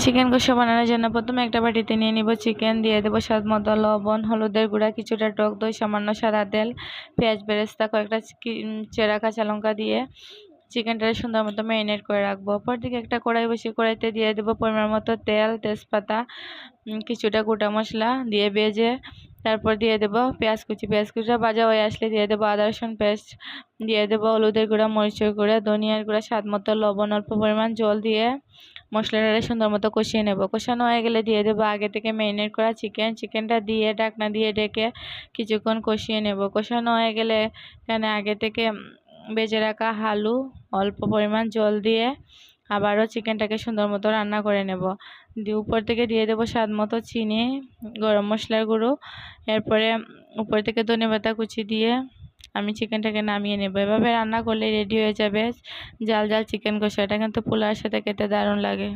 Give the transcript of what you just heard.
Chicken কষা বানানোর জন্য প্রথমে একটা বাটিতে নিয়ে নিব চিকেন, দিয়ে দেবো স্বাদ মতো লবণ, হলুদের গুঁড়া, কিছুটা টক দই, সামান্য সাদা তেল, পেঁয়াজ বেরেস্তা, কয়েকটা চেরা কাঁচা লঙ্কা দিয়ে চিকেনটা সুন্দর মতো ম্যারিনেট করে রাখবো। অপরদিকে একটা কড়াই বসিয়ে কড়াইতে দিয়ে দেবো পরিমাণ মতো তেল, তেজপাতা, কিছুটা গোটা মশলা দিয়ে ভেজে তারপর দিয়ে দেবো পেঁয়াজ কুচিটা ভাজা হয়ে আসলে দিয়ে দেবো আদা রসুন পেস্ট, দিয়ে দেবো হলুদের গুঁড়া, মরিচের গুঁড়া, ধনিয়ার গুঁড়া, স্বাদ মতো লবণ, অল্প পরিমাণ জল দিয়ে মশলাটা সুন্দর মতো কষিয়ে নেব। কষানো হয়ে গেলে দিয়ে দেবো আগে থেকে ম্যারিনেট করা চিকেনটা দিয়ে ঢাকনা দিয়ে ঢেকে কিছুক্ষণ কষিয়ে নেব। কষানো হয়ে গেলে এখানে আগে থেকে ভেজে রাখা আলু অল্প পরিমাণ জল দিয়ে আবারও চিকেনটাকে সুন্দর মতো রান্না করে নেব। দিয়ে উপর থেকে দিয়ে দেবো স্বাদ মতো চিনি, গরম মশলার গুঁড়ো, এরপরে উপর থেকে ধনেপাতা কুচি দিয়ে আমি চিকেনটাকে নামিয়ে নেব। এভাবে রান্না করলে রেডি হয়ে যাবে ঝাল ঝাল চিকেন কষা। এটা কিন্তু পোলাওর সাথে খেতে দারুণ লাগে।